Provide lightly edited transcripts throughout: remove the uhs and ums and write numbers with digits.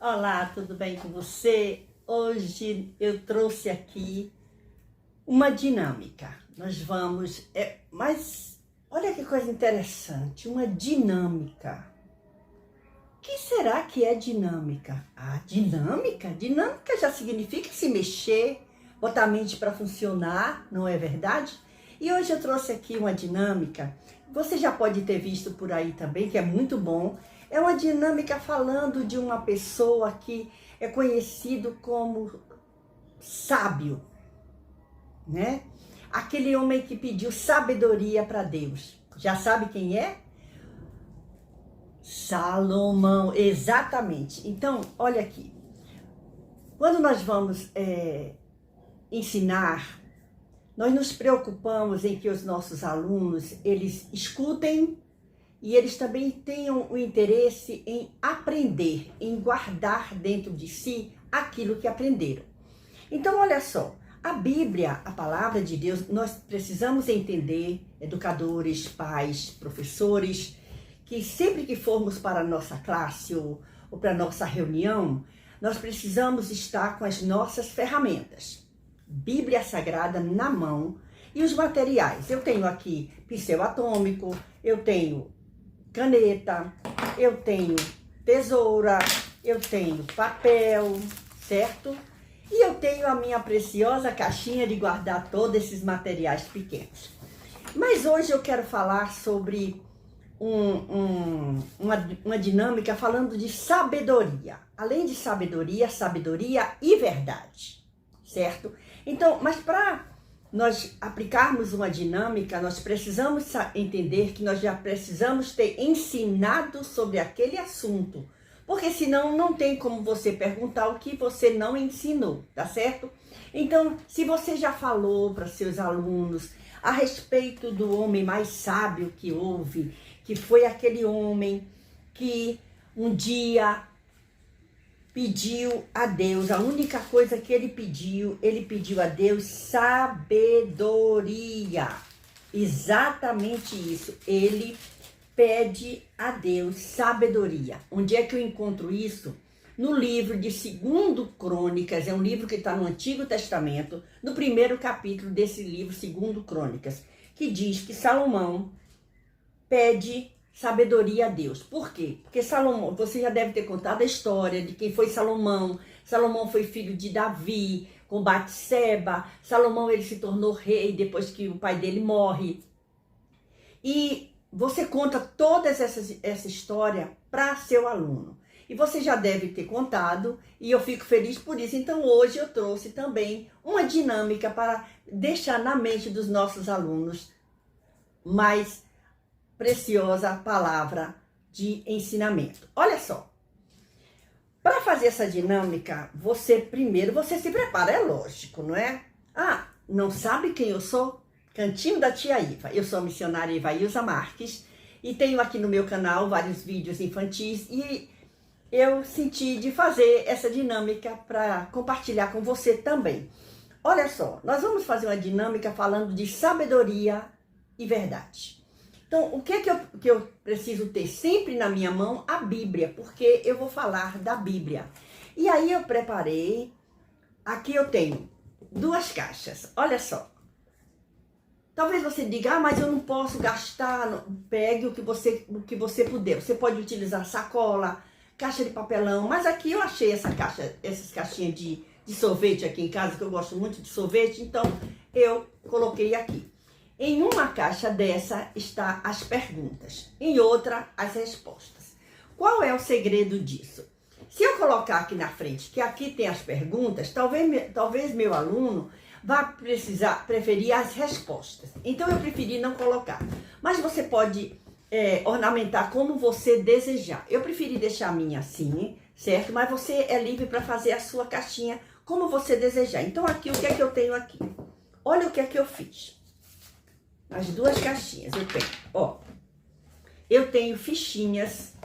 Olá, tudo bem com você? Hoje eu trouxe aqui uma dinâmica. Nós vamos... mas olha que coisa interessante, uma dinâmica. O que será que é dinâmica? Ah, dinâmica? Dinâmica já significa se mexer, botar a mente para funcionar, não é verdade? E hoje eu trouxe aqui uma dinâmica, você já pode ter visto por aí também, que é muito bom. É uma dinâmica falando de uma pessoa que é conhecido como sábio, né? Aquele homem que pediu sabedoria para Deus. Já sabe quem é? Salomão, exatamente. Então, olha aqui. Quando nós vamos ensinar, nós nos preocupamos em que os nossos alunos, eles escutem e eles também tenham o interesse em aprender, em guardar dentro de si aquilo que aprenderam. Então, olha só, a Bíblia, a palavra de Deus, nós precisamos entender, educadores, pais, professores, que sempre que formos para a nossa classe ou para a nossa reunião, nós precisamos estar com as nossas ferramentas. Bíblia Sagrada na mão e os materiais. Eu tenho aqui pincel atômico, eu tenho caneta, eu tenho tesoura, eu tenho papel, certo? E eu tenho a minha preciosa caixinha de guardar todos esses materiais pequenos. Mas hoje eu quero falar sobre uma dinâmica falando de sabedoria. Além de sabedoria, sabedoria e verdade, certo? Então, mas para nós aplicarmos uma dinâmica, nós precisamos entender que nós já precisamos ter ensinado sobre aquele assunto, porque senão não tem como você perguntar o que você não ensinou, tá certo? Então, se você já falou para seus alunos a respeito do homem mais sábio que houve, que foi aquele homem que um dia pediu a Deus, a única coisa que ele pediu a Deus sabedoria. Exatamente isso, ele pede a Deus sabedoria. Onde é que eu encontro isso? No livro de 2 Crônicas, é um livro que está no Antigo Testamento, no primeiro capítulo desse livro, 2 Crônicas, que diz que Salomão pede sabedoria a Deus. Por quê? Porque Salomão, você já deve ter contado a história de quem foi Salomão. Salomão foi filho de Davi, com Batseba. Salomão, ele se tornou rei depois que o pai dele morre. E você conta toda essa história para seu aluno. E você já deve ter contado, e eu fico feliz por isso. Então, hoje eu trouxe também uma dinâmica para deixar na mente dos nossos alunos mais preciosa palavra de ensinamento. Olha só, para fazer essa dinâmica, você se prepara, é lógico, não é? Ah, não sabe quem eu sou? Cantinho da Tia Iva. Eu sou a missionária Ivailza Marques e tenho aqui no meu canal vários vídeos infantis e eu senti de fazer essa dinâmica para compartilhar com você também. Olha só, nós vamos fazer uma dinâmica falando de sabedoria e verdade. Então, o que é que eu preciso ter sempre na minha mão? A Bíblia, porque eu vou falar da Bíblia. E aí eu preparei, aqui eu tenho 2 caixas, olha só. Talvez você diga, ah, mas eu não posso gastar, não. Pegue o que você puder. Você pode utilizar sacola, caixa de papelão, mas aqui eu achei essas caixinhas de sorvete aqui em casa, que eu gosto muito de sorvete, então eu coloquei aqui. Em uma caixa dessa está as perguntas, em outra as respostas. Qual é o segredo disso? Se eu colocar aqui na frente, que aqui tem as perguntas, talvez meu aluno vá preferir as respostas. Então eu preferi não colocar. Mas você pode ornamentar como você desejar. Eu preferi deixar a minha assim, certo? Mas você é livre para fazer a sua caixinha como você desejar. Então aqui, o que é que eu tenho aqui? Olha o que é que eu fiz. As 2 caixinhas eu tenho, ó. Eu tenho fichas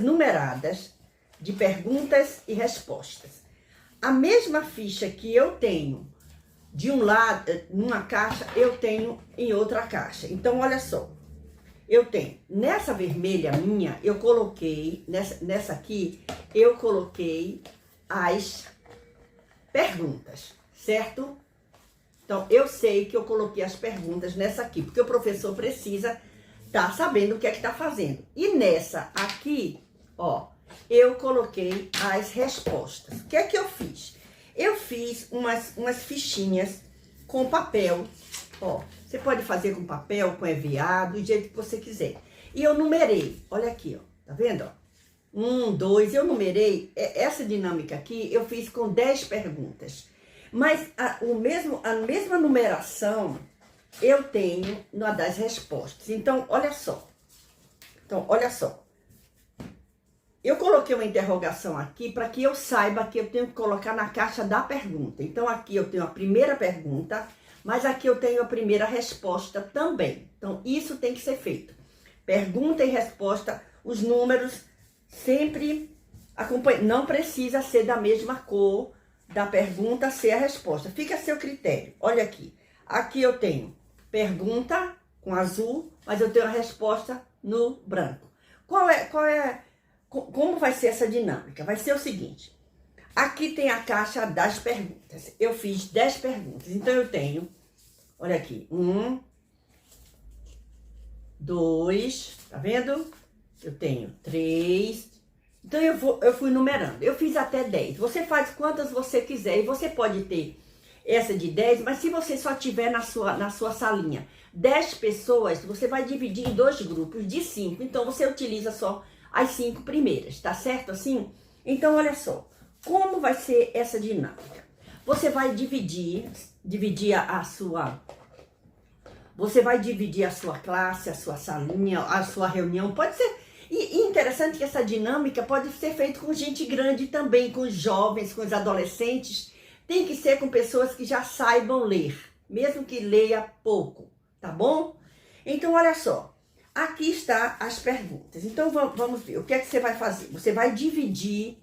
numeradas de perguntas e respostas. A mesma ficha que eu tenho de um lado, numa caixa, eu tenho em outra caixa. Então, olha só. eu tenho, nessa vermelha minha, eu coloquei, nessa aqui, eu coloquei as perguntas, certo? Então, eu sei que eu coloquei as perguntas nessa aqui, porque o professor precisa estar sabendo o que é que está fazendo. E nessa aqui, ó, eu coloquei as respostas. O que é que eu fiz? Eu fiz umas fichinhas com papel, ó. Você pode fazer com papel, com EVA, do jeito que você quiser. E eu numerei, olha aqui, ó, tá vendo, ó? 1, 2, eu numerei, essa dinâmica aqui eu fiz com 10 perguntas. Mas a mesma numeração eu tenho na das respostas. Então, olha só. Eu coloquei uma interrogação aqui para que eu saiba que eu tenho que colocar na caixa da pergunta. Então, aqui eu tenho a primeira pergunta, mas aqui eu tenho a primeira resposta também. Então, isso tem que ser feito. Pergunta e resposta, os números sempre acompanham. Não precisa ser da mesma cor da pergunta ser a resposta. Fica a seu critério. Olha aqui. Aqui eu tenho pergunta com azul, mas eu tenho a resposta no branco. Como vai ser essa dinâmica? Vai ser o seguinte. Aqui tem a caixa das perguntas. Eu fiz 10 perguntas. Então, eu tenho, olha aqui, 1, 2, tá vendo? Eu tenho 3. Então, eu fui numerando. Eu fiz até 10. Você faz quantas você quiser. E você pode ter essa de 10, mas se você só tiver na sua salinha 10 pessoas, você vai dividir em 2 grupos de 5. Então, você utiliza só as 5 primeiras, tá certo assim? Então, olha só. Como vai ser essa dinâmica? Você vai dividir a sua... Você vai dividir a sua classe, a sua salinha, a sua reunião. Pode ser... E interessante que essa dinâmica pode ser feita com gente grande também, com os jovens, com os adolescentes. Tem que ser com pessoas que já saibam ler, mesmo que leia pouco, tá bom? Então, olha só. Aqui está as perguntas. Então, vamos ver. O que é que você vai fazer? Você vai dividir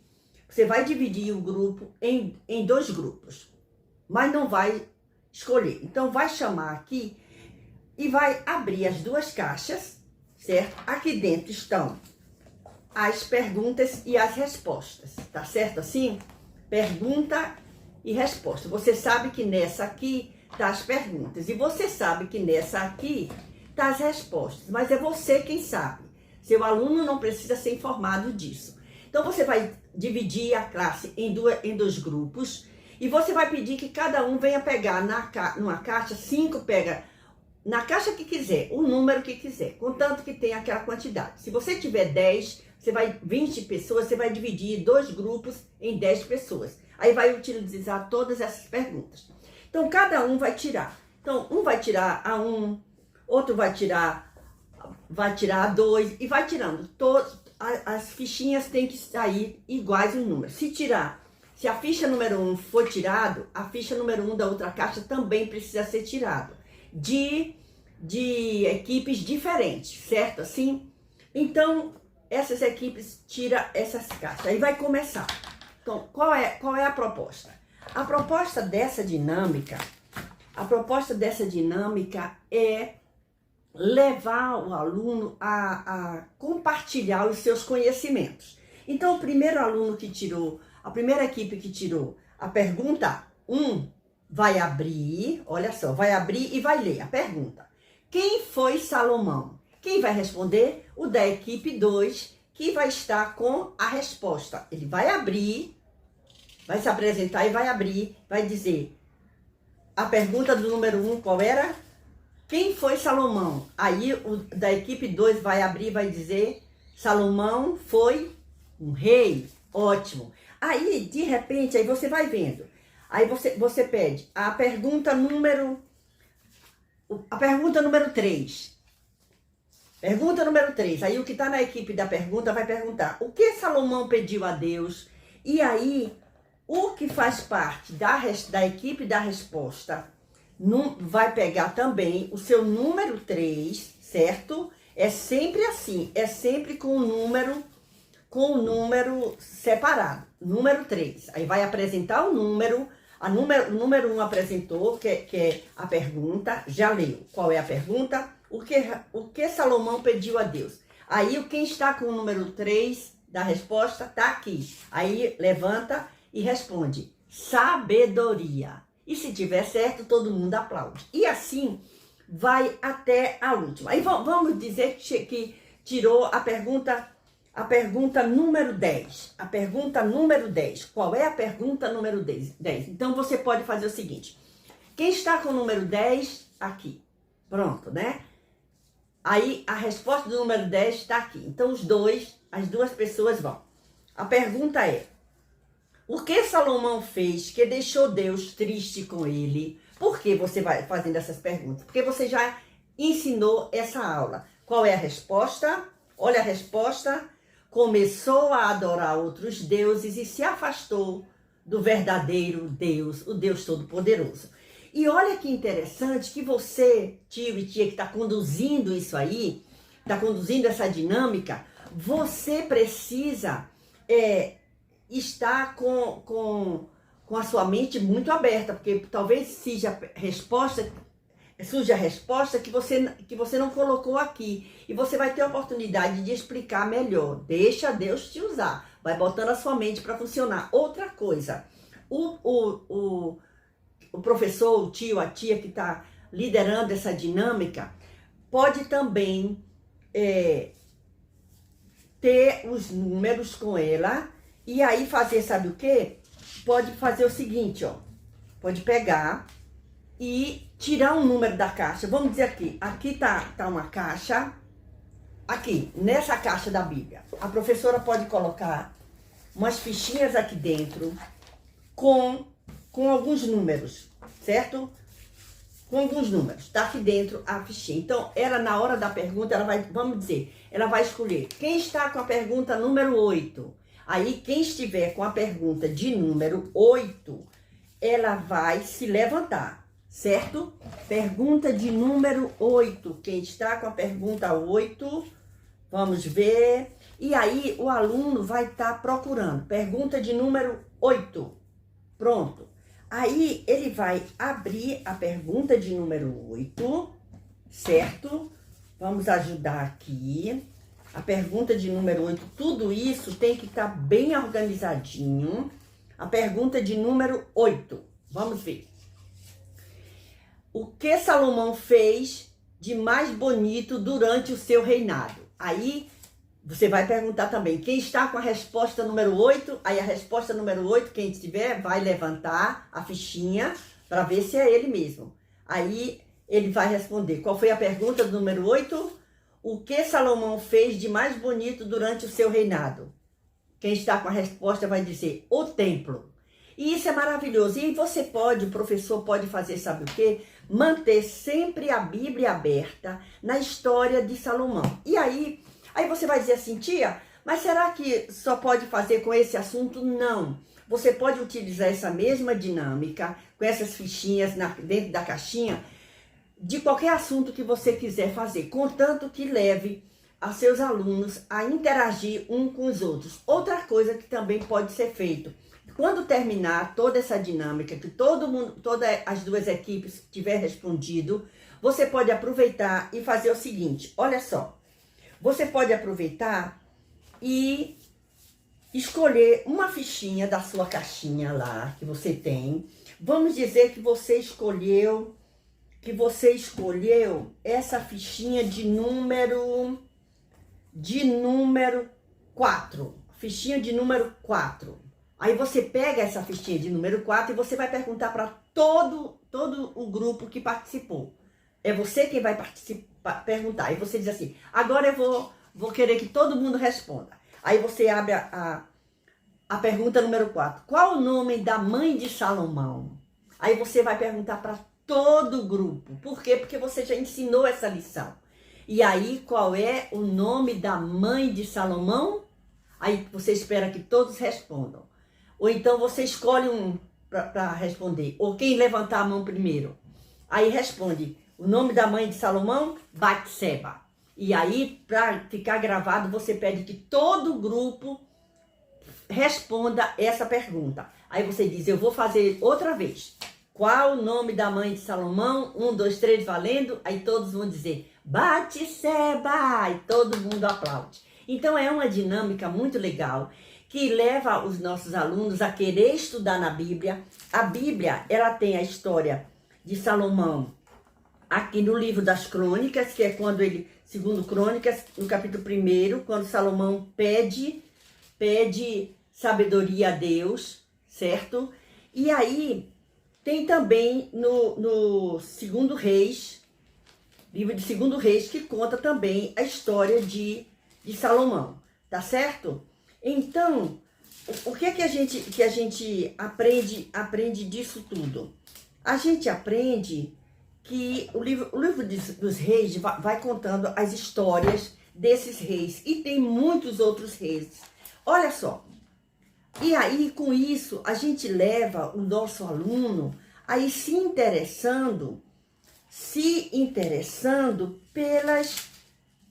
o grupo em 2 grupos, mas não vai escolher. Então, vai chamar aqui e vai abrir as 2 caixas, certo? Aqui dentro estão as perguntas e as respostas, tá certo assim? Pergunta e resposta. Você sabe que nessa aqui tá as perguntas e você sabe que nessa aqui tá as respostas, mas é você quem sabe. Seu aluno não precisa ser informado disso. Então, você vai dividir a classe em 2 grupos e você vai pedir que cada um venha pegar numa caixa, 5 pega na caixa que quiser, o número que quiser, contanto que tenha aquela quantidade. Se você tiver 10, 20 pessoas, você vai dividir 2 grupos em 10 pessoas. Aí vai utilizar todas essas perguntas. Então, cada um vai tirar. Então, um vai tirar a 1, outro vai tirar a 2 e vai tirando. As fichinhas têm que sair iguais os números. Se a ficha número 1 for tirado, a ficha número 1 da outra caixa também precisa ser tirado. De equipes diferentes, certo? Assim? Então, essas equipes tiram essas caixas. Aí vai começar. Então, qual é a proposta? A proposta dessa dinâmica é levar o aluno a compartilhar os seus conhecimentos. Então, o primeiro aluno que tirou, a primeira equipe que tirou a pergunta 1, vai abrir, olha só, vai abrir e vai ler a pergunta. Quem foi Salomão? Quem vai responder? O da equipe 2, que vai estar com a resposta. Ele vai abrir, vai se apresentar e vai abrir, vai dizer a pergunta do número 1, qual era? Quem foi Salomão? Aí o da equipe 2 vai abrir, vai dizer Salomão foi um rei. Ótimo. Aí, de repente, aí você vai vendo. Aí você pede a pergunta número 3. Pergunta número 3. Aí o que está na equipe da pergunta vai perguntar o que Salomão pediu a Deus. E aí, o que faz parte da equipe da resposta vai pegar também o seu número 3, certo? É sempre assim, é sempre com o número separado, número 3. Aí vai apresentar o número, o número 1 apresentou, que é a pergunta, já leu. Qual é a pergunta? o que Salomão pediu a Deus? Aí quem está com o número 3 da resposta está aqui. Aí levanta e responde: sabedoria. E se tiver certo, todo mundo aplaude. E assim vai até a última. Aí vamos dizer que tirou a pergunta número 10. A pergunta número 10. Qual é a pergunta número 10? Então você pode fazer o seguinte. Quem está com o número 10, aqui. Pronto, né? Aí a resposta do número 10 está aqui. Então as duas pessoas vão. A pergunta é: o que Salomão fez que deixou Deus triste com ele? Por que você vai fazendo essas perguntas? Porque você já ensinou essa aula. Qual é a resposta? Olha a resposta. Começou a adorar outros deuses e se afastou do verdadeiro Deus, o Deus Todo-Poderoso. E olha que interessante que você, tio e tia, que está conduzindo isso aí, está conduzindo essa dinâmica, você precisa estar com a sua mente muito aberta, porque talvez surja a resposta que você não colocou aqui. E você vai ter a oportunidade de explicar melhor. Deixa Deus te usar. Vai botando a sua mente para funcionar. Outra coisa, o professor, o tio, a tia que está liderando essa dinâmica, pode também ter os números com ela e aí fazer, sabe o quê? Pode fazer o seguinte, ó. Pode pegar e tirar um número da caixa. Vamos dizer aqui tá uma caixa. Aqui, nessa caixa da Bíblia, a professora pode colocar umas fichinhas aqui dentro com alguns números, certo? Com alguns números. Tá aqui dentro a fichinha. Então, ela na hora da pergunta, ela vai escolher quem está com a pergunta número 8. Aí, quem estiver com a pergunta de número 8, ela vai se levantar, certo? Pergunta de número 8. Quem está com a pergunta 8, vamos ver. E aí, o aluno vai estar procurando. Pergunta de número 8. Pronto. Aí, ele vai abrir a pergunta de número 8, certo? Vamos ajudar aqui. A pergunta de número 8, tudo isso tem que estar bem organizadinho. A pergunta de número 8, vamos ver. O que Salomão fez de mais bonito durante o seu reinado? Aí, você vai perguntar também, quem está com a resposta número 8, aí a resposta número 8, quem estiver, vai levantar a fichinha para ver se é ele mesmo. Aí, ele vai responder, qual foi a pergunta do número 8? O que Salomão fez de mais bonito durante o seu reinado? Quem está com a resposta vai dizer, o templo. E isso é maravilhoso. E você pode, o professor pode fazer, sabe o quê? Manter sempre a Bíblia aberta na história de Salomão. E aí você vai dizer assim, tia, mas será que só pode fazer com esse assunto? Não. Você pode utilizar essa mesma dinâmica, com essas fichinhas dentro da caixinha, de qualquer assunto que você quiser fazer, contanto que leve a seus alunos a interagir um com os outros. Outra coisa que também pode ser feito, quando terminar toda essa dinâmica, que todas as duas equipes tiver respondido, você pode aproveitar e fazer o seguinte, olha só, você pode aproveitar e escolher uma fichinha da sua caixinha lá, que você tem. Vamos dizer que você escolheu essa fichinha de número 4. Fichinha de número 4. Aí você pega essa fichinha de número 4 e você vai perguntar para todo o grupo que participou. É você quem vai perguntar. Aí você diz assim, agora eu vou querer que todo mundo responda. Aí você abre a pergunta número 4. Qual o nome da mãe de Salomão? Aí você vai perguntar para todo o grupo. Por quê? Porque você já ensinou essa lição. E aí, qual é o nome da mãe de Salomão? Aí você espera que todos respondam. Ou então você escolhe um para responder. Ou quem levantar a mão primeiro. Aí responde, o nome da mãe de Salomão? Batseba. E aí, para ficar gravado, você pede que todo o grupo responda essa pergunta. Aí você diz, eu vou fazer outra vez. Qual o nome da mãe de Salomão? 1, 2, 3, valendo. Aí todos vão dizer Batseba, e todo mundo aplaude. Então é uma dinâmica muito legal que leva os nossos alunos a querer estudar na Bíblia. A Bíblia, ela tem a história de Salomão aqui no livro das Crônicas, que é quando ele, segundo Crônicas, no capítulo 1, quando Salomão pede sabedoria a Deus, certo? E aí tem também no Segundo Reis, livro de Segundo Reis, que conta também a história de Salomão, tá certo? Então, o que é que a gente aprende disso tudo? A gente aprende que o livro dos reis vai contando as histórias desses reis, e tem muitos outros reis. Olha só, e aí com isso a gente leva o nosso aluno a ir se interessando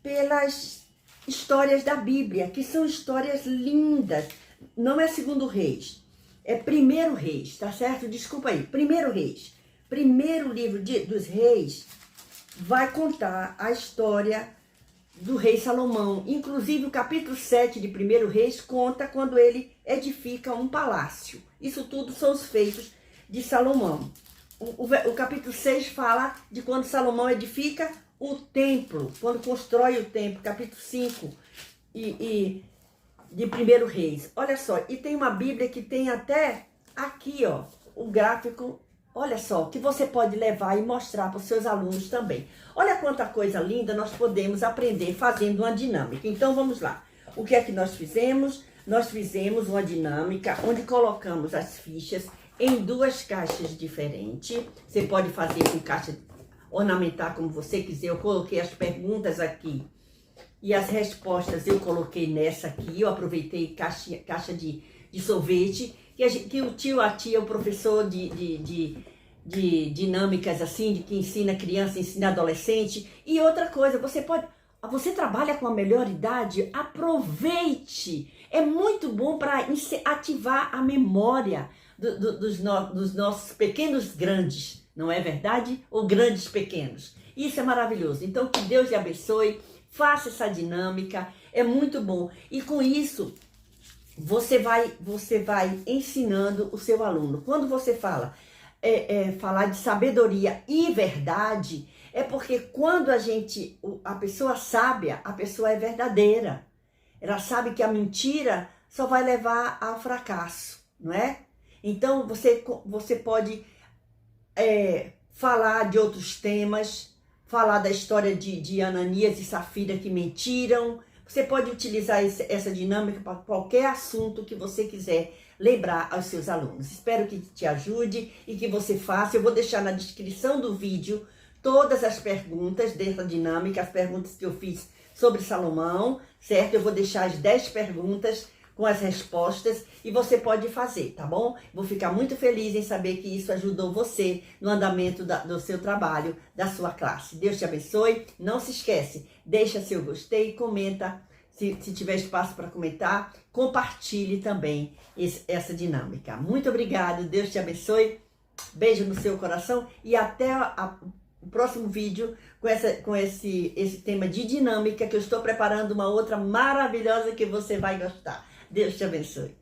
pelas histórias da Bíblia, que são histórias lindas. Não é Segundo Reis, é Primeiro Reis, tá certo? Desculpa aí, Primeiro Reis. Primeiro livro dos reis vai contar a história do rei Salomão. Inclusive o capítulo 7 de Primeiro Reis conta quando ele edifica um palácio. Isso tudo são os feitos de Salomão. O capítulo 6 fala de quando Salomão edifica o templo, quando constrói o templo. Capítulo 5 de Primeiro Reis. Olha só, e tem uma Bíblia que tem até aqui, ó, o gráfico. Olha só, que você pode levar e mostrar para os seus alunos também. Olha quanta coisa linda nós podemos aprender fazendo uma dinâmica. Então, vamos lá. O que é que nós fizemos? Nós fizemos uma dinâmica onde colocamos as fichas em 2 caixas diferentes. Você pode fazer com caixa ornamentar como você quiser. Eu coloquei as perguntas aqui e as respostas eu coloquei nessa aqui. Eu aproveitei caixa de sorvete. Que o tio, a tia, o professor de dinâmicas assim, que ensina criança, ensina adolescente. E outra coisa, você trabalha com a melhor idade, aproveite. É muito bom para ativar a memória dos nossos pequenos grandes, não é verdade? Ou grandes pequenos. Isso é maravilhoso. Então, que Deus lhe abençoe, faça essa dinâmica, é muito bom. E com isso, você vai ensinando o seu aluno. Quando você falar de sabedoria e verdade, é porque quando a pessoa sábia, a pessoa é verdadeira. Ela sabe que a mentira só vai levar ao fracasso, não é? Então, você pode falar de outros temas, falar da história de Ananias e Safira que mentiram. Você pode utilizar essa dinâmica para qualquer assunto que você quiser lembrar aos seus alunos. Espero que te ajude e que você faça. Eu vou deixar na descrição do vídeo todas as perguntas dessa dinâmica, as perguntas que eu fiz sobre Salomão, certo? Eu vou deixar as 10 perguntas com as respostas e você pode fazer, tá bom? Vou ficar muito feliz em saber que isso ajudou você no andamento do seu trabalho, da sua classe. Deus te abençoe. Não se esquece, deixa seu gostei, comenta, se tiver espaço para comentar, compartilhe também essa dinâmica. Muito obrigado, Deus te abençoe, beijo no seu coração e até o próximo vídeo com esse tema de dinâmica que eu estou preparando uma outra maravilhosa que você vai gostar. Deus te abençoe.